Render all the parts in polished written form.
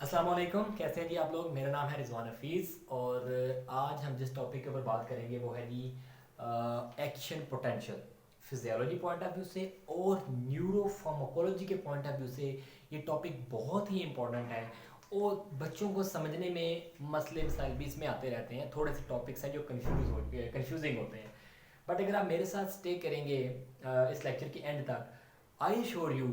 अस्सलाम वालेकुम, कैसे हैं जी आप लोग। मेरा नाम है रिजवान हफीज़ और आज हम जिस टॉपिक के ऊपर बात करेंगे वो है जी action potential. Physiology point of view से और न्यूरोफार्माकोलॉजी के पॉइंट ऑफ व्यू से ये टॉपिक बहुत ही इंपॉर्टेंट है और बच्चों को समझने में मसले मसाइल भी इसमें आते रहते हैं। थोड़े से टॉपिक्स हैं जो कंफ्यूजिंग होते हैं, बट अगर आप मेरे साथ स्टे करेंगे इस लेक्चर के एंड तक, आई श्योर यू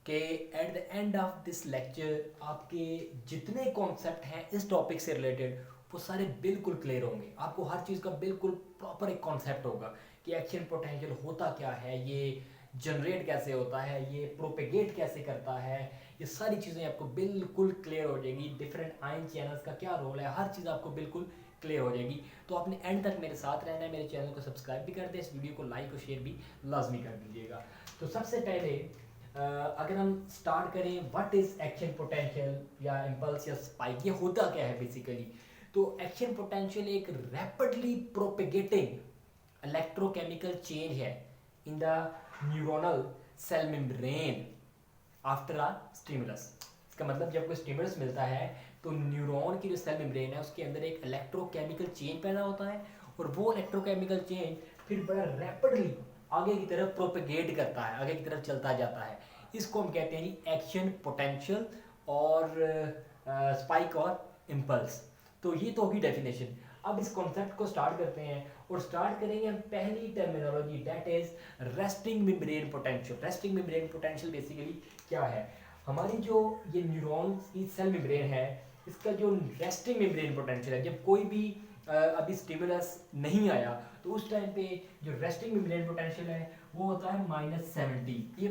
कि at the end of this lecture आपके जितने कॉन्सेप्ट हैं इस टॉपिक से रिलेटेड वो सारे बिल्कुल क्लियर होंगे। आपको हर चीज़ का बिल्कुल प्रॉपर एक कॉन्सेप्ट होगा कि एक्शन पोटेंशियल होता क्या है, ये जनरेट कैसे होता है, ये प्रोपेगेट कैसे करता है। ये सारी चीज़ें आपको बिल्कुल क्लियर हो जाएगी। डिफरेंट आयन चैनल्स का क्या रोल है, हर चीज़ आपको बिल्कुल क्लियर हो जाएगी। तो आपने एंड तक मेरे साथ रहना है। मेरे चैनल को सब्सक्राइब भी कर दें, इस वीडियो को लाइक और शेयर भी लाजमी कर दीजिएगा। तो सबसे पहले अगर हम स्टार्ट करें व्हाट इज एक्शन पोटेंशियल या इम्पल्स या स्पाइक, ये होता क्या है बेसिकली। तो एक्शन पोटेंशियल एक रैपिडली प्रोपेगेटिंग इलेक्ट्रोकेमिकल चेंज है in the neuronal cell membrane after a stimulus. इसका मतलब जब कोई स्टिमुलस मिलता है तो न्यूरॉन की जो सेल मेम्ब्रेन है उसके अंदर एक इलेक्ट्रोकेमिकल चेंज पैदा होता है और वो इलेक्ट्रोकेमिकल चेंज फिर बड़ा रैपिडली आगे की तरफ प्रोपेगेट करता है, आगे की तरफ चलता जाता है। इसको हम कहते हैं जी एक्शन पोटेंशियल और स्पाइक और इम्पल्स। तो ये तो होगी डेफिनेशन। अब इस कॉन्सेप्ट को स्टार्ट करते हैं और स्टार्ट करेंगे हम पहली terminology, that is resting membrane potential. Resting membrane potential basically क्या है? हमारी जो ये न्यूरॉन्स की सेल मेम्ब्रेन है इसका जो रेस्टिंग मेम्ब्रेन पोटेंशियल है, जब कोई भी अभी स्टिमुलस नहीं आया तो उस टाइम पे जो रेस्टिंग मेम्ब्रेन पोटेंशियल है वो होता है -70। ये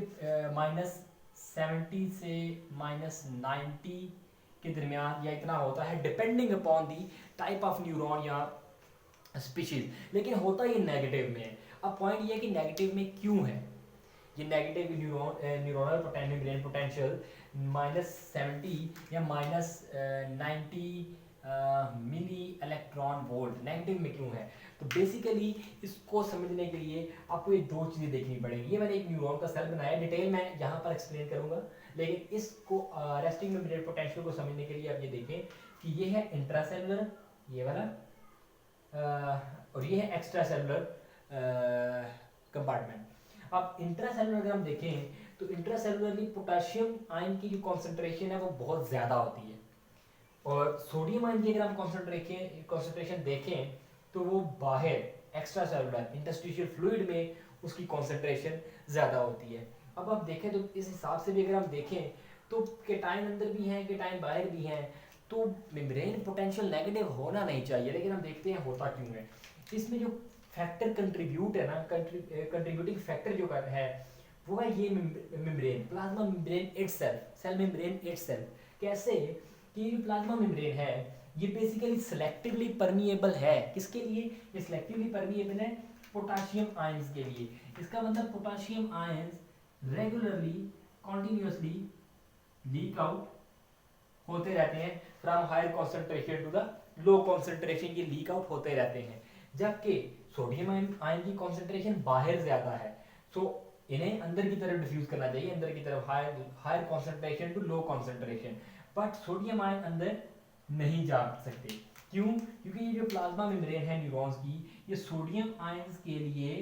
-70 से -90 के दरमियान या इतना होता है, depending upon the type of neuron या स्पीशीज। लेकिन होता ये नेगेटिव में है। अब पॉइंट ये है कि नेगेटिव में क्यों है ये नेगेटिव न्यूरोनल मेम्ब्रेन पोटेंशियल -70 या -90 मिली इलेक्ट्रॉन वोल्ट नेगेटिव में क्यों है? तो बेसिकली इसको समझने के लिए आपको ये दो चीज़ें देखनी पड़ेगी। ये मैंने एक न्यूरॉन का सेल बनाया, डिटेल मैं यहाँ पर एक्सप्लेन करूँगा, लेकिन इसको रेस्टिंग मेम्ब्रेन पोटेंशियल को समझने के लिए आप ये देखें कि ये है इंट्रासेलुलर, ये वाला, और ये है एक्स्ट्रा सेलुलर कंपार्टमेंट। अब इंट्रासेलुलर अगर हम देखें तो इंट्रासेलुलरली पोटेशियम आयन की जो कॉन्सेंट्रेशन है वो बहुत ज़्यादा होती है और सोडियम आयन की अगर हम कॉन्सेंट्रेशन देखें तो वो बाहर एक्स्ट्रा सेलुलर इंटरस्टिशियल फ्लूइड में उसकी कॉन्सेंट्रेशन ज़्यादा होती है। अब आप देखें तो इस हिसाब से भी अगर हम देखें तो केटाइन अंदर भी हैं, केटाइन बाहर भी हैं, तो मेम्ब्रेन पोटेंशियल नेगेटिव होना नहीं चाहिए, लेकिन हम देखते हैं होता क्यों है। इसमें जो फैक्टर कंट्रीब्यूट है ना, कंट्रीब्यूटिंग फैक्टर जो है वो है ये membrane, plasma membrane itself, cell membrane itself. कैसे कि जो प्लाज्मा मेम्ब्रेन है ये बेसिकली सिलेक्टिवली परमिएबल है। किसके लिए ये सिलेक्टिवली परमिएबल है? पोटाशियम आयंस के लिए। इसका मतलब potassium ions regularly continuously leak out होते रहते हैं from higher concentration to the low concentration, ये लीक आउट होते रहते हैं। जबकि सोडियम आयन की कॉन्सेंट्रेशन बाहर ज्यादा है, सो इन्हें अंदर की तरफ डिफ्यूज करना चाहिए, अंदर की तरफ higher concentration to low concentration. But sodium ion अंदर नहीं जा सकते। क्यों? क्योंकि ये जो प्लाज्मा मेम्ब्रेन है न्यूरॉन्स की, ये सोडियम आयंस के लिए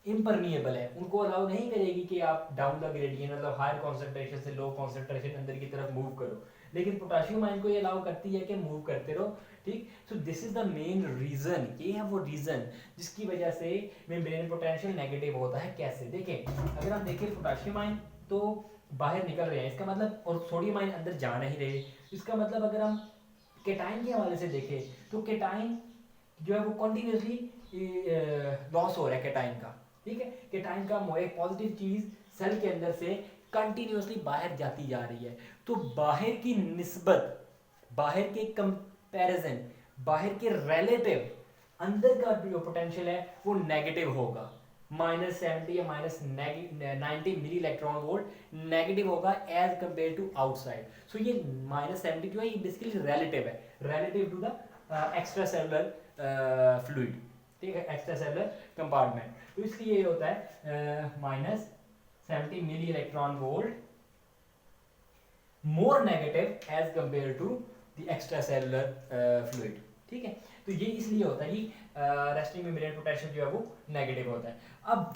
इम्परमिएबल है, उनको अलाउ नहीं करेगी कि आप डाउन द ग्रेडियंट मतलब हायर कॉन्सेंट्रेशन से लो कॉन्सेंट्रेशन अंदर की तरफ मूव करो। लेकिन पोटाशियम आयन को ये अलाउ करती है कि मूव करते रहो। ठीक, so this is the main reason, ये है वो रीजन जिसकी वजह से मेम्ब्रेन पोटेंशियल नेगेटिव होता है। कैसे देखें, अगर हम देखें पोटाशियम आयन तो बाहर निकल रहे हैं, इसका मतलब, और सोडियम आयन अंदर जा नहीं रहे, इसका मतलब अगर हम केटाइन के हवाले से देखें तो केटाइन जो है वो कॉन्टिन्यूसली लॉस हो रहा है केटाइन का। ठीक है, केटाइन का एक पॉजिटिव चीज सेल के अंदर से कंटिन्यूसली बाहर जाती जा रही है। तो बाहर की निस्बत, बाहर के कंपैरिजन, बाहर के रिलेटिव अंदर का जो पोटेंशियल है वो नेगेटिव होगा। -70 या -90 मिली इलेक्ट्रॉन वोल्ट नेगेटिव होगा as compare to outside. So ये -70 जो है ये बेसिकली रिलेटिव है, relative to the extra cellular fluid. ठीक है, एक्स्ट्रा सेलुलर कंपार्टमेंट। तो इसलिए ये होता है -70 milli electron volt more negative as compare to the extra cellular fluid. ठीक है, तो ये इसलिए होता है कि रेस्टिंग मेम्ब्रेन पोटेंशियल जो है वो नेगेटिव होता है। अब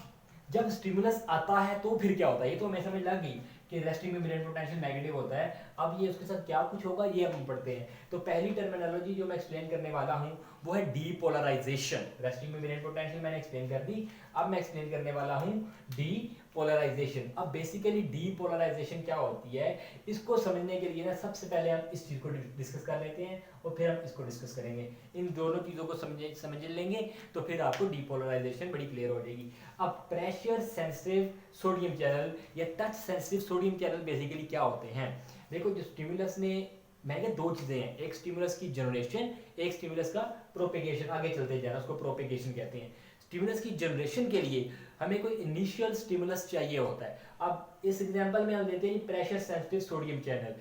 जब स्टिमुलस आता है तो फिर क्या होता है, ये तो हमें समझ लग गई कि रेस्टिंग मेम्ब्रेन पोटेंशियल नेगेटिव होता है। अब ये उसके साथ क्या कुछ होगा ये अब हम पढ़ते हैं। तो पहली टर्मिनोलॉजी जो मैं एक्सप्लेन करने वाला हूँ वो है डीपोलराइजेशन। रेस्टिंग मेम्ब्रेन पोटेंशियल मैंने एक्सप्लेन कर दी, अब मैं एक्सप्लेन करने वाला हूँ डीपोलराइजेशन। अब बेसिकली डीपोलराइजेशन क्या होती है, इसको समझने के लिए ना सबसे पहले हम इस चीज़ को डिस्कस कर लेते हैं और फिर हम इसको डिस्कस करेंगे। इन दोनों चीज़ों को समझ लेंगे तो फिर आपको डीपोलराइजेशन बड़ी क्लियर हो जाएगी। अब प्रेशर सेंसिटिव सोडियम चैनल या touch sensitive sodium channel basically क्या होते हैं। देखो जो स्टिमुलस ने, मैंने दो चीज़ें हैं, एक स्टिमुलस की जनरेशन, एक स्टिमुलस का प्रोपेगेशन। आगे चलते जाना, उसको प्रोपेगेशन कहते हैं। स्टिमुलस की जनरेशन के लिए हमें कोई इनिशियल स्टिमुलस चाहिए होता है। अब इस एग्जांपल में हम लेते हैं प्रेशर सेंसिटिव सोडियम चैनल।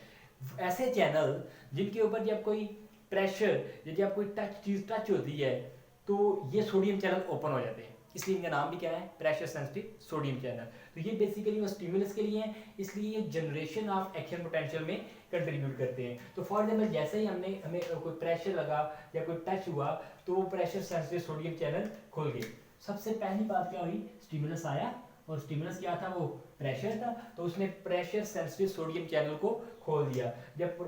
ऐसे चैनल जिनके ऊपर जब कोई प्रेशर या जब कोई चीज़ टच होती है तो ये सोडियम चैनल ओपन हो जाते हैं, इसलिए इनका नाम भी क्या है, प्रेशर सेंसिटिव सोडियम चैनल। तो ये बेसिकली वो स्टिमुलस के लिए है, इसलिए ये जनरेशन ऑफ एक्शन पोटेंशियल में कंट्रीब्यूट करते हैं। तो फॉर एग्जांपल जैसे ही हमें कोई प्रेशर लगा या कोई टच हुआ तो वो प्रेशर सेंसिटिव सोडियम चैनल खुल गए। सबसे पहली बात क्या हुई, स्टिमुलस आया और स्टिमुलस क्या था, वो प्रेशर था, तो उसने प्रेशर सेंसिटिव सोडियम चैनल को खोल दिया। जब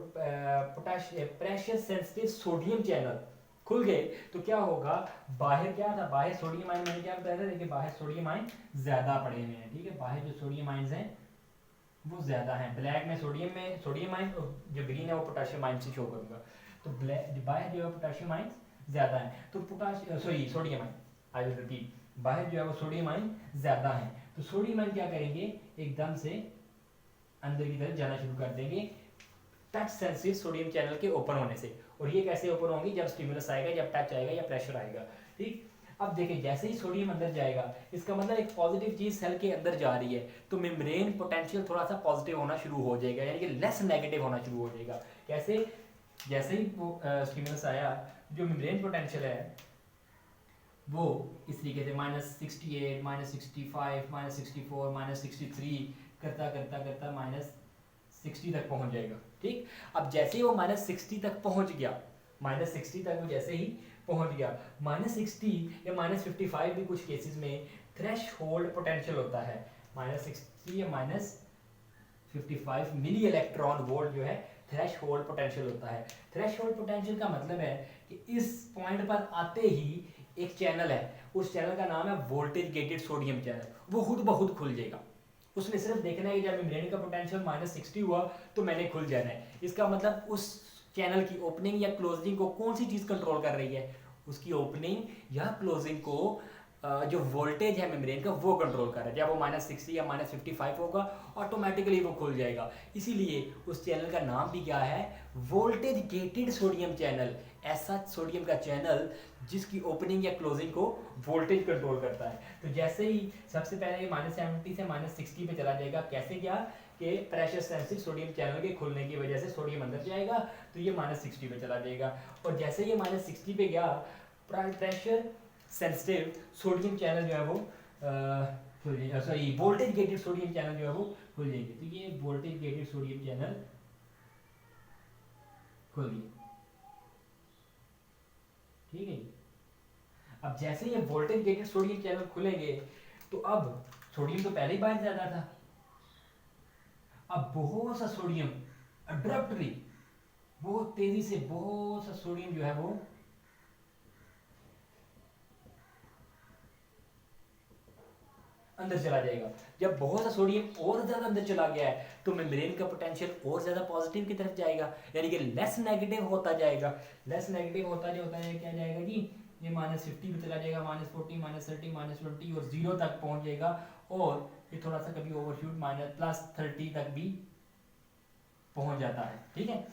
प्रेशर सेंसिटिव सोडियम चैनल खुल गए तो क्या होगा, बाहर क्या था, बाहर सोडियम आयन, मैंने क्या बताया था, देखिए बाहर सोडियम आयन ज्यादा पड़े हुए हैं। ठीक है, बाहर जो सोडियम आयन हैं वो ज्यादा हैं। ब्लैक में सोडियम आयन और जो ग्रीन है वो पोटेशियम आयन से शो करूंगा। तो ब्लैक बाहर जो है पोटेशियम आयन ज्यादा है, तो sodium ion, I will repeat, बाहर जो है वो सोडियम आयन ज्यादा है। तो सोडियम आयन क्या करेंगे, एकदम से अंदर की तरफ जाना शुरू कर देंगे टच सेंसिटिव सोडियम चैनल के ओपन होने से। और ये कैसे ओपन होंगी, जब स्टिमुलस आएगा, जब टच आएगा या प्रेशर आएगा। ठीक, अब देखिए जैसे ही सोडियम अंदर जाएगा, इसका मतलब एक पॉजिटिव चीज सेल के अंदर जा रही है, तो मेम्ब्रेन पोटेंशियल थोड़ा सा पॉजिटिव होना शुरू हो जाएगा, यानी कि लेस नेगेटिव होना शुरू हो जाएगा। कैसे, जैसे ही वो स्टिमुलस आया, जो मेम्ब्रेन पोटेंशियल है वो इस तरीके से -68, -65, -64, -63 करता करता करता -60 तक पहुंच जाएगा। ठीक, अब जैसे ही वो -60 तक पहुंच गया, -60 तक वो जैसे ही पहुंच गया, -60 या -55 भी कुछ केसेस में थ्रेश होल्ड पोटेंशियल होता है। -60 या -55 मिली इलेक्ट्रॉन वोल्ट जो है थ्रेश होल्ड पोटेंशियल होता है। थ्रेश होल्ड पोटेंशियल का मतलब है कि इस पॉइंट पर आते ही एक चैनल है, उस चैनल का नाम है वोल्टेज गेटेड सोडियम चैनल, वो खुद ब खुद खुल जाएगा। उसने सिर्फ देखना है कि जब मेम्ब्रेन का पोटेंशियल -60 हुआ तो मैंने खुल जाना है। इसका मतलब उस चैनल की ओपनिंग या क्लोजिंग को कौन सी चीज़ कंट्रोल कर रही है, उसकी ओपनिंग या क्लोजिंग को जो वोल्टेज है मेम्ब्रेन का वो कंट्रोल कर रहा है। जब वो -60 या -55 होगा ऑटोमेटिकली वो खुल जाएगा। इसीलिए उस चैनल का नाम भी क्या है, वोल्टेज गेटेड सोडियम चैनल। ऐसा सोडियम का चैनल जिसकी ओपनिंग या क्लोजिंग को वोल्टेज कंट्रोल करता है। तो जैसे ही सबसे पहले -70 से -60 पे चला जाएगा, कैसे क्या कि प्रेशर सेंसिटिव सोडियम चैनल के खुलने की वजह से सोडियम अंदर जाएगा तो ये -60 पे चला जाएगा। और जैसे ये -60 पे गया, प्रेशर सेंसिटिव सोडियम चैनल जो है वो वोल्टेज गेटेड सोडियम चैनल जो है वो खुल जाएंगे। तो ये वोल्टेज गेटेड सोडियम चैनल खुल गए। ठीक है, अब जैसे ये वोल्टेज गेटेड सोडियम चैनल खुलेंगे तो अब सोडियम तो पहले ही बाहर ज्यादा था, अब बहुत सा सोडियम अब्रप्टली, बहुत तेजी से बहुत सा सोडियम जो है वो अंदर चला जाएगा। जब बहुत सा सोडियम और ज्यादा अंदर चला गया है तो मेम्ब्रेन का पोटेंशियल और ज्यादा पॉजिटिव की तरफ जाएगा, यानी कि लेस नेगेटिव होता जाएगा। लेस नेगेटिव होता जो होता है क्या जाएगा जी, ये -50 पे चला जाएगा, -40, -30, -20 और 0 तक पहुंच जाएगा। और ये थोड़ा सा कभी ओवरशूट +30 तक भी पहुंच जाता है। ठीक है,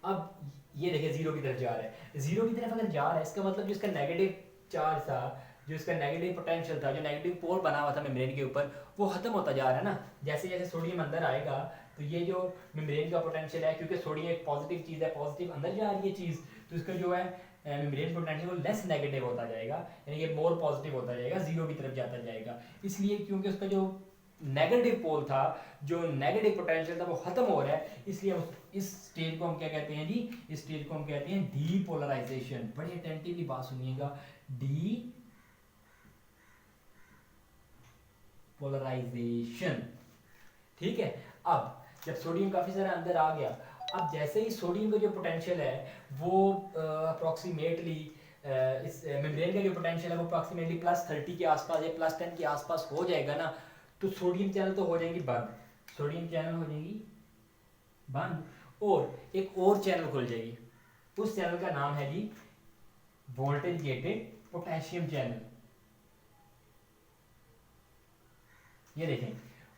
अब ये देखिए 0 की तरफ जा रहा है। 0 की तरफ अगर जा रहा है इसका मतलब जिसका नेगेटिव चार्ज था, जो इसका नेगेटिव पोटेंशियल था, जो नेगेटिव पोल बना हुआ था मेम्ब्रेन के ऊपर, वो खत्म होता जा रहा है ना। जैसे जैसे सोडियम अंदर आएगा तो ये जो मेम्ब्रेन का पोटेंशियल है, क्योंकि सोडियम एक पॉजिटिव चीज़ है, पॉजिटिव अंदर जा रही है चीज़, तो इसका जो है मेम्ब्रेन पोटेंशियल वो लेस नेगेटिव होता जाएगा, यानी कि मोर पॉजिटिव होता जाएगा, 0 की तरफ जाता जाएगा। इसलिए क्योंकि उसका जो नेगेटिव पोल था, जो नेगेटिव पोटेंशियल था वो खत्म हो रहा है, इसलिए इस स्टेज को हम क्या कहते हैं जी, इस स्टेज को हम कहते हैं डीपोलराइजेशन। बड़ी अटेंटिवली बात सुनिएगा, डीपोलराइजेशन, ठीक है। अब जब सोडियम काफी सारा अंदर आ गया, अब जैसे ही सोडियम का जो पोटेंशियल है वो अप्रोक्सीमेटली इस मेम्ब्रेन का जो पोटेंशियल है वो अप्रोक्सीमेटली +30 के आसपास या +10 के आसपास हो जाएगा ना, तो सोडियम चैनल तो हो जाएंगी बंद, सोडियम चैनल हो जाएगी बंद, और एक और चैनल खुल जाएगी। उस चैनल का नाम है जी वोल्टेज गेटेड पोटेशियम चैनल। ये देखें,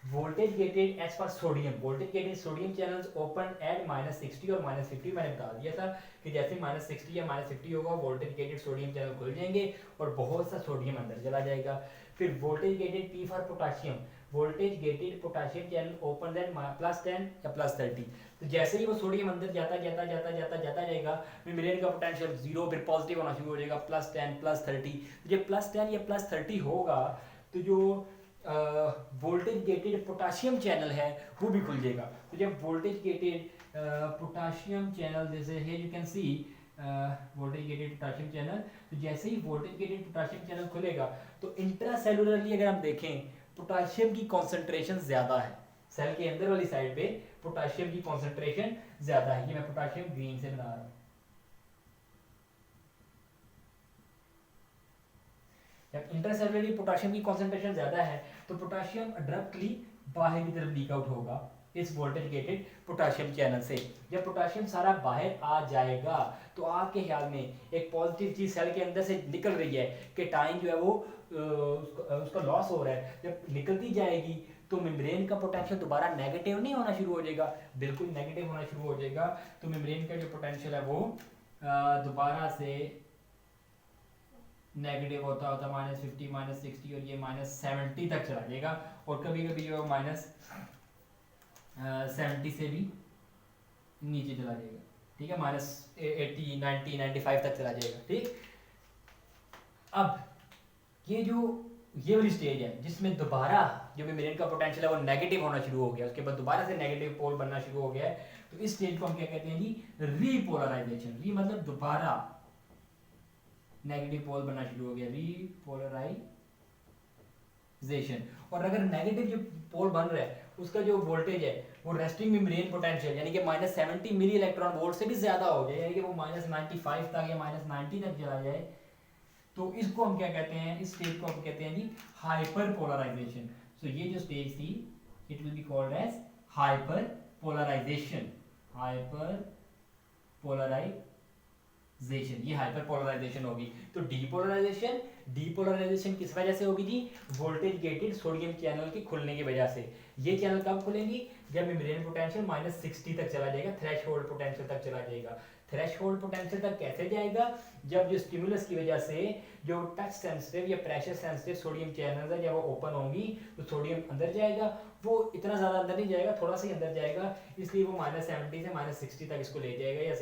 voltage gated as per sodium, voltage gated sodium channels open at -60 और -50। मैंने बता दिया था कि जैसे -60 या -50 होगा वोल्टेज गेटेड सोडियम चैनल खुल जाएंगे और बहुत सा सोडियम अंदर चला जाएगा। फिर voltage gated P for potassium, voltage gated potassium channel open at +10 या +30। तो जैसे ही वो सोडियम अंदर जाता जाएगा, मेम्ब्रेन का पोटेंशियल 0, फिर पॉजिटिव होना शुरू हो जाएगा +10 +30। जब +10 या +30 होगा तो जो वोल्टेज गेटेड पोटेशियम चैनल है वो भी खुल जाएगा। तो जब वोल्टेज गेटेड पोटेशियम चैनल, जैसे है you can see voltage gated potassium channel, तो जैसे ही वोल्टेज गेटेड पोटेशियम चैनल खुलेगा तो इंट्रासेलुलरली अगर हम देखें पोटेशियम की कॉन्सेंट्रेशन ज्यादा है, सेल के अंदर वाली साइड पे पोटेशियम की कॉन्सेंट्रेशन ज्यादा है। ये मैं पोटेशियम ग्रीन से बना रहा हूँ। जब इंटरसेलुलरली पोटेशियम की कॉन्सेंट्रेशन ज्यादा है तो पोटेशियम अब्रप्टली बाहर की तरफ लीक आउट होगा इस वोल्टेज गेटेड पोटेशियम चैनल से। जब पोटेशियम सारा बाहर आ जाएगा तो आपके ख्याल में एक पॉजिटिव चीज सेल के अंदर से निकल रही है, केटाइन जो है वो उसका लॉस हो रहा है, जब निकलती जाएगी तो मेम्ब्रेन का पोटेंशियल दोबारा नेगेटिव नहीं होना शुरू हो जाएगा, बिल्कुल नेगेटिव होना शुरू हो जाएगा। तो मेम्ब्रेन का जो पोटेंशियल है वो दोबारा से नेगेटिव होता होता -50 -60 और ये -70 तक चला जाएगा, और कभी कभी जो -70 से भी नीचे चला जाएगा, ठीक है, -80 90 95 तक चला जाएगा, ठीक। अब ये वाली स्टेज है जिसमें दोबारा जो मेम्ब्रेन का पोटेंशियल है वो नेगेटिव होना शुरू हो गया, उसके बाद दोबारा से नेगेटिव पोल बनना शुरू हो गया है, तो इस स्टेज को हम क्या कहते हैं जी, रीपोलराइजेशन। री मतलब दोबारा नेगेटिव पोल बनना शुरू हो गया, रीपोलराइजेशन। और अगर नेगेटिव जो पोल बन रहा है उसका जो वोल्टेज है वो रेस्टिंग मेम्ब्रेन पोटेंशियल यानी कि -70 मिली इलेक्ट्रॉन वोल्ट से भी ज्यादा हो जाए, यानी कि वो -95 तक या -90 तक चला जाए, तो इसको हम क्या कहते हैं, इस स्टेज को हम कहते हैं जी हाइपर पोलराइजेशन। सो ये जो स्टेज थी it will be called as hyper polarization, hyper polarization, ये हाइपर पोलराइजेशन होगी। तो डीपोलराइजेशन किस वजह से होगी जी, वोल्टेज गेटेड सोडियम चैनल के खुलने की वजह से। ये चैनल कब खुलेंगी, जब मेम्ब्रेन पोटेंशियल -60 तक चला जाएगा, थ्रेशोल्ड पोटेंशियल तक चला जाएगा। थ्रेशोल्ड पोटेंशियल तक कैसे जाएगा, जब जो स्टिमुलस की वजह से जो टच सेंसिटिव या प्रेशर सेंसिटिव सोडियम चैनल है जब वो ओपन होंगी तो सोडियम अंदर जाएगा, वो इतना ज़्यादा अंदर नहीं जाएगा, थोड़ा सा ही अंदर जाएगा, इसलिए वो -70 से -60 तक इसको ले जाएगा या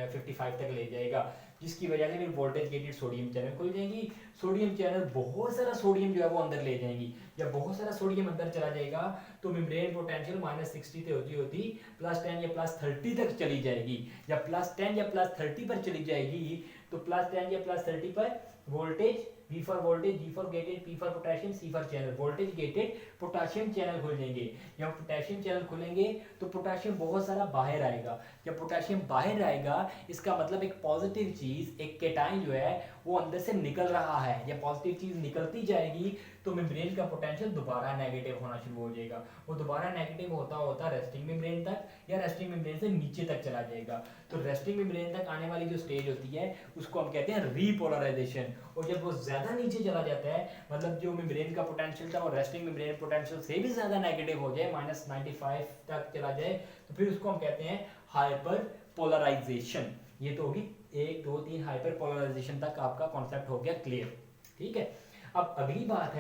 55 तक ले जाएगा, जिसकी वजह से फिर वोल्टेज गेटेड सोडियम चैनल खुल जाएंगी। सोडियम चैनल बहुत सारा सोडियम जो है वो अंदर ले जाएंगी, जब बहुत सारा सोडियम अंदर चला जाएगा तो मेम्ब्रेन पोटेंशियल -60 से होती होती +10 या +30 तक चली जाएगी। जब +10 या +30 पर चली जाएगी तो +10 या +30 पर voltage V for voltage, G for gated, P for potassium, C for channel, voltage gated potassium channel खुल जाएंगे। जब पोटेशियम चैनल खुलेंगे तो पोटेशियम बहुत सारा बाहर आएगा, जब पोटेशियम बाहर आएगा इसका मतलब एक पॉजिटिव चीज, एक केटाइन जो है वो अंदर से निकल रहा है, या पॉजिटिव चीज निकलती जाएगी तो मेम्ब्रेन का पोटेंशियल दोबारा नेगेटिव होना शुरू हो जाएगा। वो दोबारा नेगेटिव होता होता रेस्टिंग मेम्ब्रेन तक या रेस्टिंग मेम्ब्रेन से नीचे तक चला जाएगा। तो रेस्टिंग मेम्ब्रेन तक आने वाली जो स्टेज होती है उसको हम कहते हैं रीपोलराइजेशन। और जब वो ज्यादा नीचे चला जाता है, मतलब जो मेम्ब्रेन का पोटेंशियल था वो रेस्टिंग मेम्ब्रेन पोटेंशियल से भी ज्यादा नेगेटिव हो जाए, -95 तक चला जाए, तो फिर उसको हम कहते हैं हाइपर पोलराइजेशन। ये तो होगी 1 2 3 हाइपर पोलराइजेशन तक आपका कॉन्सेप्ट हो गया क्लियर, ठीक है। अब अगली बात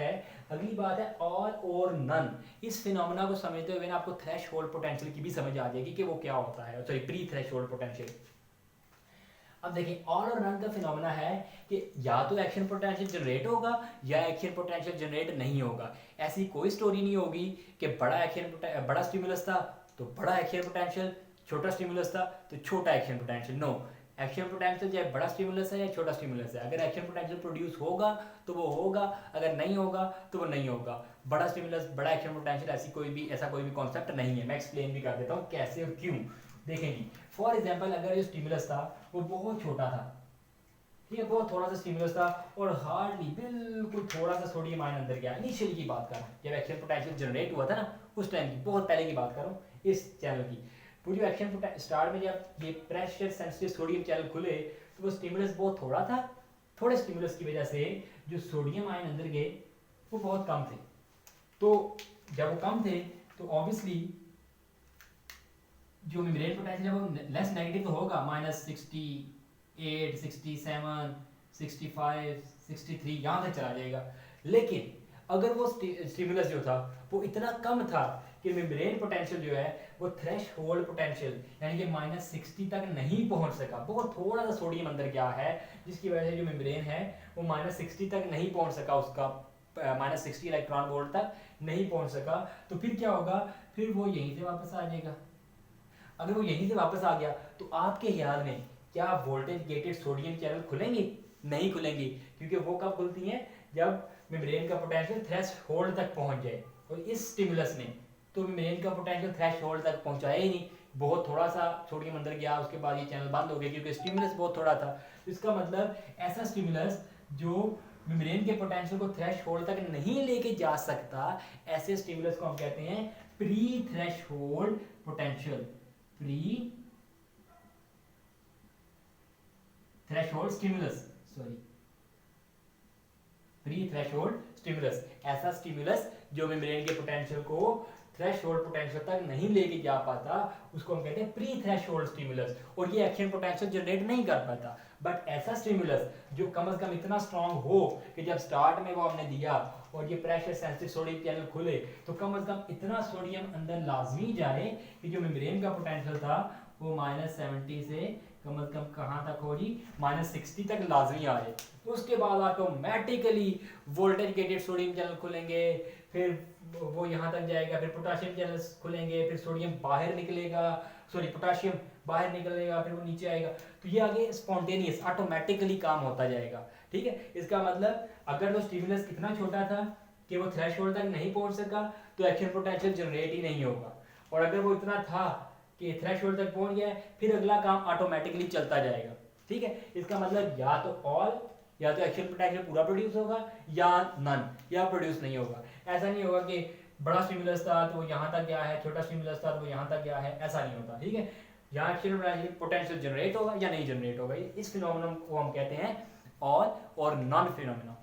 है ऑल और नन। इस फिनोमेना को समझते हुए ना आपको थ्रेशोल्ड पोटेंशियल की भी समझ आ जाएगी कि वो क्या होता है, सॉरी प्री थ्रेशोल्ड पोटेंशियल। अब देखिए ऑल और नन का फिनोमेना है कि या तो एक्शन पोटेंशियल जनरेट होगा या एक्शन पोटेंशियल जनरेट नहीं होगा। ऐसी कोई स्टोरी नहीं होगी कि बड़ा स्टिमुलस था तो बड़ा एक्शन पोटेंशियल, छोटा स्टिमुलस था तो छोटा action potential. No, action potential चाहे बड़ा स्टिमुलस है या छोटा स्टिमुलस है, अगर एक्शन पोटेंशियल प्रोड्यूस होगा तो वो होगा, अगर नहीं होगा तो वो नहीं होगा। बड़ा स्टिमुलस बड़ा एक्शन पोटेंशियल ऐसा कोई भी कॉन्सेप्ट नहीं है। मैं एक्सप्लेन भी कर देता हूँ कैसे और क्यों। देखेंगे फॉर एग्जाम्पल अगर जो स्टिमुलस था वो बहुत छोटा था, ठीक है, बहुत थोड़ा सा स्टिमुलस था और हार्डली बिल्कुल थोड़ा सा सोडियम आयन अंदर गया। इनिशियली की बात कर रहा हूँ, जब एक्शन पोटेंशियल जनरेट हुआ था ना उस टाइम की, बहुत पहले की बात कर रहा हूँ इस चैनल की। पूरी एक्शन स्टार्ट में जब ये प्रेशर सेंसिटिव सोडियम चैनल खुले तो वो स्टिमुलस बहुत थोड़ा था। थोड़े स्टिमुलस की वजह से जो सोडियम आयन अंदर गए वो बहुत कम थे। तो जब वो कम थे तो ऑब्वियसली जो मेम्ब्रेन पोटेंशियल है वो लेस नेगेटिव तो होगा, -68, 67, 65, 63 यहाँ तक चला जाएगा। लेकिन अगर वो स्टिमुलस जो था वो इतना कम था कि मेम्ब्रेन पोटेंशियल जो है वो थ्रेश होल्ड पोटेंशियल यानी कि -60 तक नहीं पहुंच सका। बहुत थोड़ा सा सोडियम अंदर गया है जिसकी वजह से जो मेम्ब्रेन है वो -60 तक नहीं पहुंच सका, उसका -60 इलेक्ट्रॉन वोल्ट तक नहीं पहुंच सका। तो फिर क्या होगा, फिर वो यहीं से वापस आ जाएगा। अगर वो यहीं से वापस आ गया तो आपके ख्याल में क्या वोल्टेज गेटेड सोडियम चैनल खुलेंगे? नहीं खुलेंगी, क्योंकि वो कब खुलती हैं जब मेम्ब्रेन का पोटेंशियल थ्रेशोल्ड तक पहुंच जाए। और इस स्टिमुलस ने तो मेम्ब्रेन का पोटेंशियल थ्रेशोल्ड तक पहुंचाया ही नहीं, बहुत थोड़ा सा सोडियम अंदर गया, उसके बाद ये चैनल बंद हो गया क्योंकि स्टिमुलस बहुत थोड़ा था। तो इसका मतलब ऐसा स्टिमुलस जो मेम्ब्रेन के पोटेंशियल को थ्रेशोल्ड तक नहीं लेके जा सकता, ऐसे स्टिमुलस को हम कहते हैं pre threshold potential. Pre threshold stimulus, sorry, pre threshold stimulus. ऐसा स्टिमुलस जो मेम्ब्रेन के पोटेंशियल को थ्रेशोल्ड पोटेंशियल तक नहीं लेके जा पाता उसको हम कहते हैं प्री थ्रेशोल्ड स्टिमुलस, और ये एक्शन पोटेंशियल जनरेट नहीं कर पाता। बट ऐसा स्टिमुलस जो कम से कम इतना स्ट्रांग हो कि जब स्टार्ट में वो हमने दिया और ये प्रेशर सेंसिटिव सोडियम चैनल खुले तो कम से कम इतना सोडियम अंदर लाजमी जाए कि जो मेम्ब्रेन का पोटेंशियल था वो -70 से कम कहाँ तक हो जी, -60 तक लाजमी आए। उसके बाद automatically voltage gated sodium channel खुलेंगे, फिर वो यहाँ तक जाएगा, फिर पोटाशियम चैनल खुलेंगे, फिर सोडियम बाहर निकलेगा, सॉरी पोटाशियम बाहर निकलेगा, फिर वो नीचे आएगा। तो ये आगे स्पॉन्टेनियस ऑटोमेटिकली काम होता जाएगा। ठीक है, इसका मतलब अगर तो स्टिमुलस इतना छोटा था कि वो थ्रेशोल्ड तक नहीं पहुंच सका तो एक्शन पोटेंशियल जनरेट ही नहीं होगा, और अगर वो इतना था कि थ्रेशोल्ड तक पहुंच गया फिर अगला काम ऑटोमेटिकली चलता जाएगा। ठीक है, इसका मतलब या तो ऑल, या तो एक्शन पोटेंशियल पूरा प्रोड्यूस होगा या नन, या प्रोड्यूस नहीं होगा। ऐसा नहीं होगा कि बड़ा स्टिमुलस था तो वो यहाँ तक गया है, छोटा स्टिमुलस था तो वो यहाँ तक गया है, ऐसा नहीं होता। ठीक है, यहाँ एक्शन पोटेंशियल जनरेट होगा या नहीं जनरेट होगा। इस फिनोमेनन को हम कहते हैं ऑल और नॉन फिनोमेना।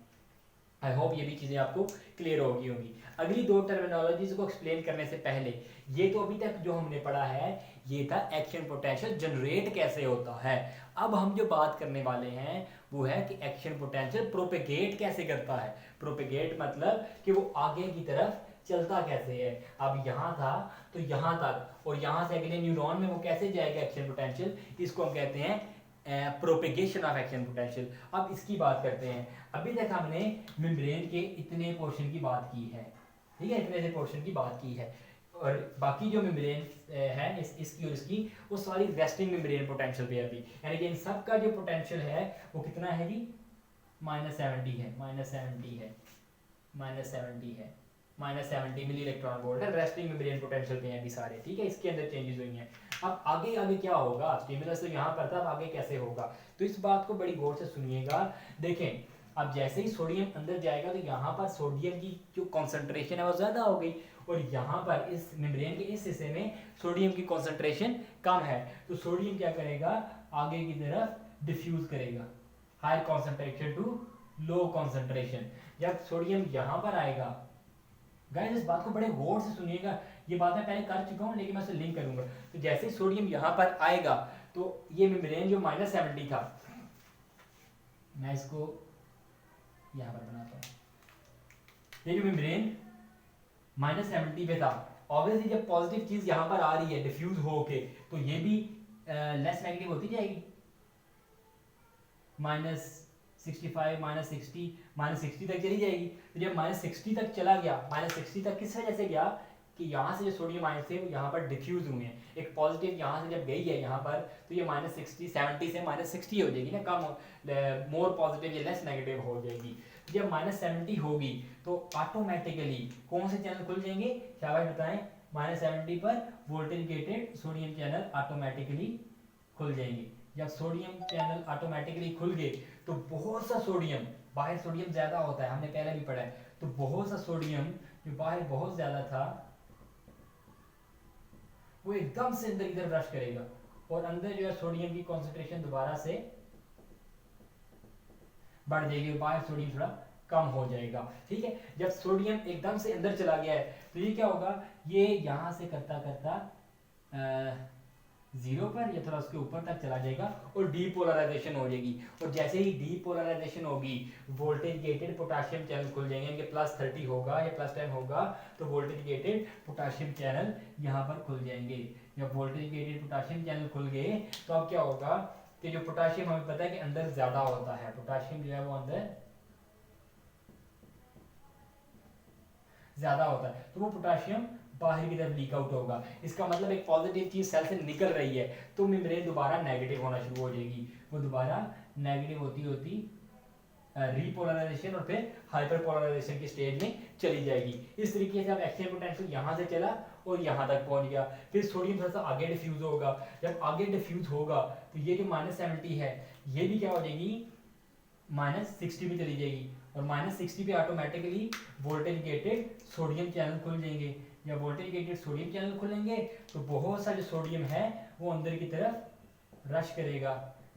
आई होप ये भी चीज़ें आपको क्लियर होगी। अगली दो टर्मिनोलॉजीज को एक्सप्लेन करने से पहले, ये तो अभी तक जो हमने पढ़ा है ये था एक्शन पोटेंशियल जनरेट कैसे होता है। अब हम जो बात करने वाले हैं वो है कि एक्शन पोटेंशियल प्रोपेगेट कैसे करता है। प्रोपेगेट मतलब कि वो आगे की तरफ चलता कैसे है। अब यहाँ था तो यहाँ तक, और यहाँ से अगले न्यूरॉन में वो कैसे जाएगा एक्शन पोटेंशियल, इसको हम कहते हैं प्रोपेगेशन ऑफ एक्शन पोटेंशियल। अब इसकी बात करते हैं। अभी तक हमने मेम्ब्रेन के इतने पोर्शन की बात की है, ठीक है, इतने से पोर्शन की बात की है, और बाकी जो मेम्ब्रेन है इसकी और इसकी वो सारी रेस्टिंग मेम्ब्रेन पोटेंशियल पे अभी, यानी कि इन सब का जो पोटेंशियल है वो कितना है जी, -70 है, -70 है, -70 है, -70 मिली इलेक्ट्रॉन वोल्ट है। रेस्टिंग मेम्ब्रेन पोटेंशियल पे हैं अभी सारे। ठीक है, इसके अंदर चेंजेस हुई हैं। अब आगे आगे क्या होगा, स्टिमुलस तो यहाँ पर था, अब आगे कैसे होगा, तो इस बात को बड़ी गौर से सुनिएगा। देखें, अब जैसे ही सोडियम अंदर जाएगा तो यहाँ पर सोडियम की जो कॉन्सेंट्रेशन है वो ज़्यादा हो गई, और यहाँ पर इस मेम्ब्रेन के इस हिस्से में सोडियम की कॉन्सेंट्रेशन कम है। तो सोडियम क्या करेगा, आगे की तरफ डिफ्यूज करेगा, higher concentration to low concentration. जब सोडियम यहाँ पर आएगा, गाइस इस बात को बड़े गौर से सुनिएगा, ये बात मैं पहले कर चुका हूँ लेकिन मैं उसे लिंक करूंगा। तो जैसे ही सोडियम यहाँ पर आएगा तो ये मेम्ब्रेन जो -70 था, मैं इसको यहाँ पर बनाता हूँ, ये जो मेम्ब्रेन -70 पे था, ऑब्वियसली जब पॉजिटिव चीज यहाँ पर आ रही है डिफ्यूज होके तो ये भी लेस नेगेटिव होती जाएगी, -65 -60 तक चली जाएगी। तो जब -60 तक चला गया, -60 तक किस वजह से गया कि यहाँ से जो सोडियम आयन थे वो यहाँ पर डिफ्यूज हुए हैं, एक पॉजिटिव यहाँ से जब गई है यहाँ पर, तो ये -60 70 से -60 हो जाएगी ना, कम मोर पॉजिटिव या लेस नेगेटिव हो जाएगी। जब -70 होगी तो ऑटोमेटिकली कौन से चैनल खुल जाएंगे, शाबाश बताएं, -70 पर voltage gated sodium channel automatically खुल जाएंगे। जब सोडियम चैनल ऑटोमेटिकली खुल गए तो बहुत सा सोडियम, बाहर सोडियम ज्यादा होता है, हमने पहले भी पढ़ा है, तो बहुत सा सोडियम जो बाहर बहुत ज्यादा था वो एकदम से अंदर की तरफ रश करेगा और अंदर जो है सोडियम की कॉन्सेंट्रेशन दोबारा से बढ़ जाएगी, बाहर सोडियम थोड़ा कम हो जाएगा। ठीक है, जब सोडियम एकदम से अंदर चला गया है तो ये क्या होगा, ये यहां से करता करता 0 पर या थोड़ा उसके ऊपर तक चला जाएगा और डीपोलराइजेशन हो जाएगी। और जैसे ही डीपोलराइजेशन होगी वोल्टेज गेटेड पोटेशियम चैनल खुल जाएंगे, इनके +30 होगा या +10 होगा तो वोल्टेज गेटेड पोटेशियम चैनल यहाँ पर खुल जाएंगे। जब वोल्टेज गेटेड पोटेशियम चैनल खुल गए तो अब क्या होगा कि जो पोटेशियम हमें पता है कि अंदर ज्यादा होता है, पोटेशियम जो है वो अंदर ज्यादा होता है, तो वो पोटेशियम बाहर की तरफ लीक आउट होगा। इसका मतलब एक पॉजिटिव चीज सेल से निकल रही है तो मेम्ब्रेन दोबारा नेगेटिव होना शुरू हो जाएगी, वो दोबारा नेगेटिव होती होती रीपोलराइजेशन और फिर हाइपरपोलराइजेशन की स्टेज में चली जाएगी। इस तरीके से अब एक्सचेंज पोटेंशियल यहाँ से चला और यहाँ तक पहुँच गया, फिर सोडियम थोड़ा सा आगे डिफ्यूज होगा। जब आगे डिफ्यूज होगा तो ये जो -70 है ये भी क्या हो जाएगी, -60 पे चली जाएगी और -60 पे automatically voltage gated sodium channel खुल जाएंगे। जब वोल्टेज गेटेड सोडियम चैनल खुलेंगे तो बहुत सा जो सोडियम है वो अंदर की तरफ रश करेगा।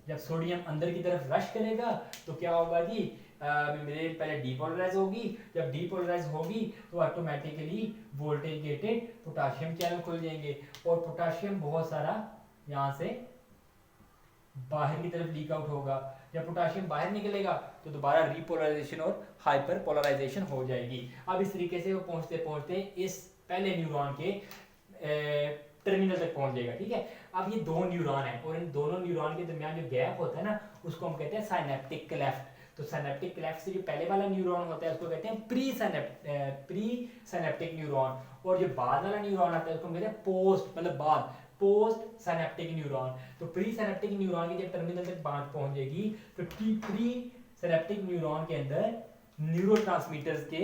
जब सोडियम अंदर की तरफ रश करेगा तो क्या होगा जी, मेम्ब्रेन पहले डीपोलराइज होगी, जब डीपोलराइज होगी तो automatically voltage gated potassium channel खुल जाएंगे और पोटेशियम बहुत सारा यहाँ से बाहर की तरफ लीक आउट होगा। जब पोटेशियम बाहर निकलेगा तो दोबारा रीपोलराइजेशन और हाइपर पोलराइजेशन हो जाएगी। अब इस तरीके से वो पहुंचते पहुंचते इस पहले न्यूरॉन के टर्मिनल तक पहुंच जाएगा। ठीक है, अब ये 2 न्यूरॉन है और इन दोनों न्यूरॉन के दरमियान जो गैप होता है ना उसको हम कहते हैं साइनेप्टिक क्लेफ्ट। तो साइनेप्टिक क्लेफ्ट से जो पहले वाला न्यूरॉन होता है उसको कहते हैं प्री साइनेप्टिक न्यूरॉन, और जो बाद वाला न्यूरॉन आता है उसको हम कहते हैं पोस्ट, मतलब बाद, पोस्ट साइनेप्टिक न्यूरॉन। तो प्री साइनेप्टिक न्यूरॉन की जब टर्मिनल तक बात पहुंच जाएगी तो प्री साइनेप्टिक न्यूरॉन के अंदर न्यूरोट्रांसमीटर्स के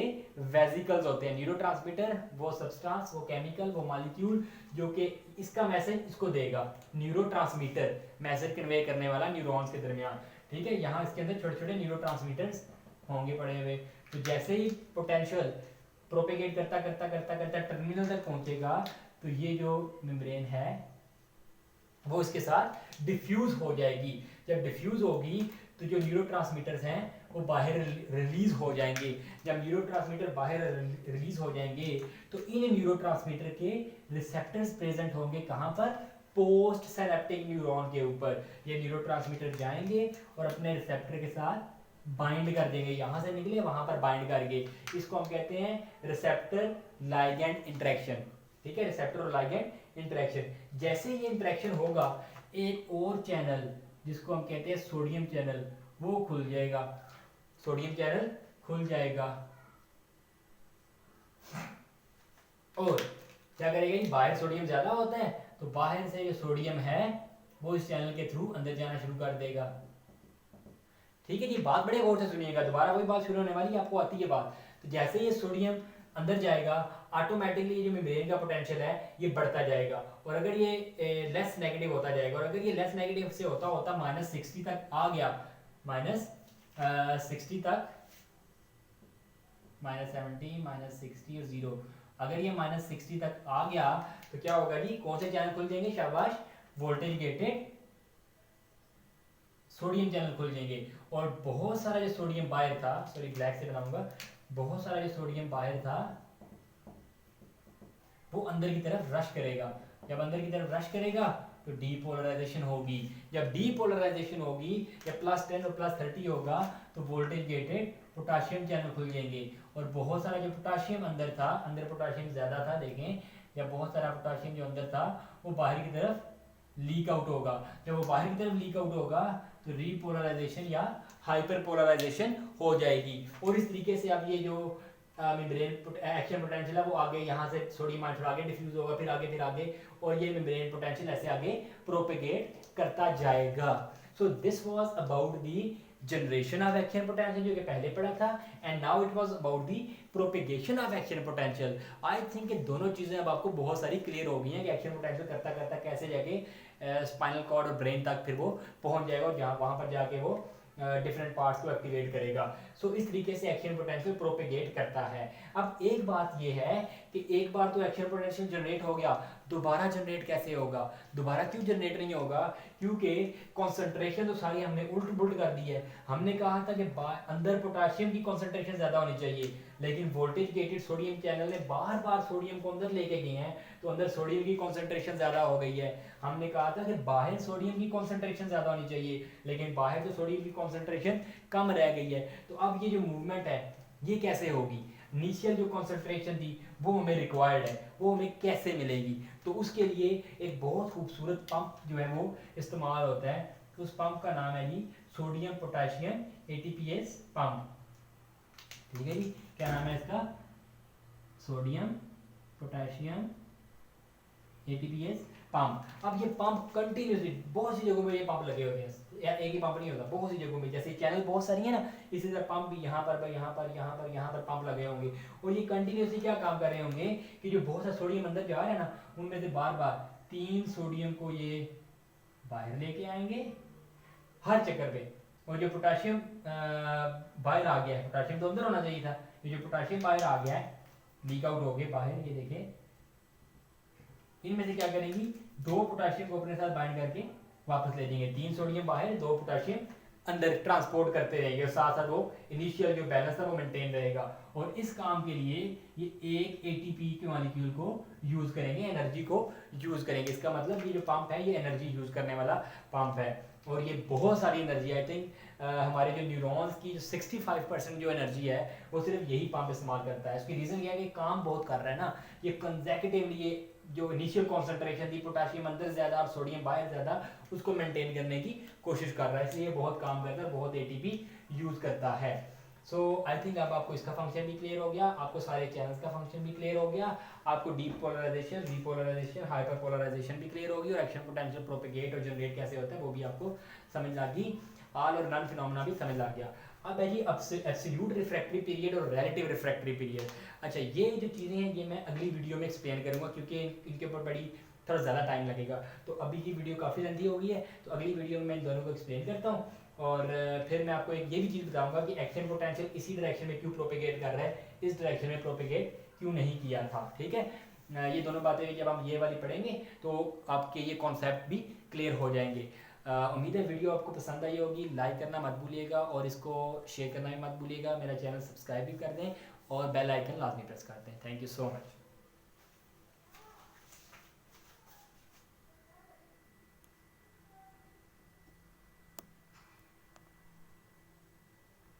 वेसिकल्स होते हैं। न्यूरोट्रांसमीटर वो सब्सटेंस, वो केमिकल, वो मॉलिक्यूल जो कि इसका मैसेज इसको देगा, न्यूरोट्रांसमीटर मैसेज कन्वे करने वाला न्यूरॉन्स के दरमियान। ठीक है, यहाँ इसके अंदर छोटे छोटे न्यूरोट्रांसमीटर्स होंगे पड़े हुए। तो जैसे ही पोटेंशियल प्रोपेगेट करता करता करता करता टर्मिनल तक पहुंचेगा तो ये जो मेम्ब्रेन है वो इसके साथ डिफ्यूज हो जाएगी। जब डिफ्यूज होगी तो जो न्यूरोट्रांसमीटर्स हैं वो बाहर रिलीज हो जाएंगे। जब न्यूरोट्रांसमीटर बाहर रिलीज हो जाएंगे तो इन न्यूरोट्रांसमीटर के रिसेप्टर्स प्रेजेंट होंगे कहाँ पर, पोस्ट साइनेप्टिक न्यूरॉन के ऊपर। ये न्यूरोट्रांसमीटर जाएंगे और अपने रिसेप्टर के साथ बाइंड कर देंगे, यहाँ से निकले वहां पर बाइंड करके। इसको हम कहते हैं रिसेप्टर लाइगैंड इंटरेक्शन। ठीक है, रिसेप्टर और लाइगैंड इंटरेक्शन। जैसे ये इंटरेक्शन होगा एक और चैनल जिसको हम कहते हैं सोडियम चैनल वो खुल जाएगा, सोडियम चैनल खुल जाएगा और क्या करेगा, बाहर सोडियम ज्यादा होता है तो बाहर से जो सोडियम है वो इस चैनल के थ्रू अंदर जाना शुरू कर देगा। ठीक है जी, बात बड़े गौर से सुनिएगा, दोबारा वही बात शुरू होने वाली है, आपको आती है बात। तो जैसे ये सोडियम अंदर जाएगा ऑटोमेटिकली ये जो मेम्ब्रेन का पोटेंशियल है ये बढ़ता जाएगा और अगर ये लेस नेगेटिव होता जाएगा और अगर ये लेस नेगेटिव से होता होता -60 तक आ गया, -60 तक, -70 -60 और 0, अगर ये -60 तक आ गया तो क्या होगा जी, कौन से चैनल खुल जाएंगे, शाबाश, वोल्टेज गेटेड सोडियम चैनल खुल जाएंगे और बहुत सारा जो सोडियम बाहर था, सॉरी ब्लैक से बनाऊंगा, बहुत सारा जो सोडियम बाहर था वो अंदर की तरफ रश करेगा। जब अंदर की तरफ रश करेगा तो डीपोलराइजेशन होगी। जब डीपोलराइजेशन होगी या +10 और +30 होगा तो वोल्टेज गेटेड पोटेशियम चैनल खुल जाएंगे और बहुत सारा जो पोटेशियम अंदर था, अंदर पोटेशियम ज्यादा था, देखें, या बहुत सारा पोटेशियम जो अंदर था वो बाहर की तरफ लीक आउट होगा। जब वो बाहर की तरफ लीक आउट होगा तो रीपोलराइजेशन या हाइपर पोलराइजेशन हो जाएगी। और इस तरीके से अब ये जो मेम्ब्रेन एक्शन पोटेंशियल है वो आगे यहाँ से सोडियम आयन आगे डिफ्यूज होगा, फिर आगे और ये मेम्ब्रेन पोटेंशियल ऐसे आगे प्रोपेगेट करता जाएगा। So this was about the generation of action potential जो कि पहले पढ़ा था, and now it was about the propagation of action potential. I think ये दोनों चीजें अब आपको बहुत सारी क्लियर हो गई हैं कि एक्शन पोटेंशियल करता करता कैसे जाके स्पाइनल कॉर्ड और ब्रेन तक फिर वो पहुंच जाएगा और जहाँ वहां पर जाके वो डिफरेंट पार्ट्स को एक्टिवेट करेगा। सो इस तरीके से एक्शन पोटेंशियल प्रोपेगेट करता है। अब एक बात ये है कि एक बार तो एक्शन पोटेंशियल जनरेट हो गया, दोबारा जनरेट कैसे होगा? दोबारा क्यों जनरेट नहीं होगा? क्योंकि कॉन्सेंट्रेशन तो सारी हमने उल्ट पुल्ट कर दी है। हमने कहा था कि अंदर पोटाशियम की कॉन्सेंट्रेशन ज्यादा होनी चाहिए, लेकिन वोल्टेज गेटेड सोडियम चैनल ने बार बार सोडियम को अंदर लेके गए हैं तो अंदर सोडियम की कॉन्सेंट्रेशन ज्यादा हो गई है। हमने कहा था कि बाहर सोडियम की कॉन्सेंट्रेशन ज्यादा होनी चाहिए, लेकिन बाहर तो सोडियम की कॉन्सेंट्रेशन कम रह गई है। तो अब ये जो मूवमेंट है ये कैसे होगी? इनिशियल जो कॉन्सेंट्रेशन थी वो हमें रिक्वायर्ड है, वो हमें कैसे मिलेगी? तो उसके लिए एक बहुत खूबसूरत पंप जो है वो इस्तेमाल होता है। उस पंप का नाम है जी सोडियम पोटेशियम ATPase पंप। ठीक है जी, क्या नाम है इसका? Sodium potassium ATPase pump. अब ये पंप कंटिन्यूसली बहुत सी जगहों में ये पंप लगे होते हैं, या एक ही पंप नहीं होता, बहुत सी जगहों में, जैसे चैनल बहुत सारी है ना, इसी तरह पंप भी यहाँ पर पंप लगे होंगे और ये कंटिन्यूसली क्या काम कर रहे होंगे कि जो बहुत सा सोडियम अंदर जा रहा है ना, उनमें से बार बार 3 सोडियम को ये बाहर लेके आएंगे हर चक्कर पे। और जो पोटाशियम बाहर आ गया है, पोटाशियम तो अंदर होना चाहिए था, ये जो पोटाशियम बाहर आ गया है लीक आउट हो गए बाहर, ये देखें, इनमें से क्या करेंगी? 2 पोटाशियम को अपने साथ बाइंड करके वापस ले जाएंगे। 3 सोडियम बाहर, 2 पोटाशियम अंदर ट्रांसपोर्ट करते रहेंगे और साथ साथ वो इनिशियल जो बैलेंस है वो मेंटेन रहेगा। और इस काम के लिए ये एक ATP के मॉलिक्यूल को यूज करेंगे, एनर्जी को यूज करेंगे। इसका मतलब ये जो पंप है ये एनर्जी यूज करने वाला पंप है और ये बहुत सारी एनर्जी, आई थिंक हमारे जो न्यूरॉन्स की जो 65% जो एनर्जी है वो सिर्फ यही पंप इस्तेमाल करता है। इसकी रीजन क्या है कि काम बहुत कर रहा है ना, ये कंसेक्यूटिवली ये जो इनिशियल कॉन्सेंट्रेशन थी पोटाशियम अंदर ज्यादा और सोडियम बाहर ज्यादा, उसको मेंटेन करने की कोशिश कर रहा है, इसलिए बहुत काम करता है, बहुत ATP यूज करता है। सो आई थिंक अब आपको इसका फंक्शन भी क्लियर हो गया, आपको सारे चैनल्स का फंक्शन भी क्लियर हो गया, आपको deep polarization, repolarization, hyper polarization भी क्लियर होगी और एक्शन पोटेंशियल प्रोपेगेट और जनरेट कैसे होता है वो भी आपको समझ आ गई, ऑल और नन फिनोमेना भी समझ आ गया। अब है जी एब्सोल्यूट रिफ्रैक्टरी पीरियड और रिलेटिव रिफ्रैक्टरी पीरियड। अच्छा, ये जो चीज़ें हैं ये मैं अगली वीडियो में एक्सप्लेन करूंगा क्योंकि इनके ऊपर बड़ी थोड़ा ज़्यादा टाइम लगेगा। तो अभी की वीडियो काफ़ी लेंथी हो गई है, तो अगली वीडियो में मैं इन दोनों को एक्सप्लेन करता हूँ और फिर मैं आपको एक ये भी चीज़ बताऊंगा कि एक्शन पोटेंशियल इसी डायरेक्शन में क्यों प्रोपेगेट कर रहा है, इस डायरेक्शन में प्रोपेगेट क्यों नहीं किया था। ठीक है, ये दोनों बातें जब हम ये वाली पढ़ेंगे तो आपके ये कॉन्सेप्ट भी क्लियर हो जाएंगे। उम्मीद है वीडियो आपको पसंद आई होगी, लाइक करना मत भूलिएगा और इसको शेयर करना भी मत भूलिएगा, मेरा चैनल सब्सक्राइब भी कर दें और बेल आइकन लाजमी प्रेस कर दें। Thank you so much.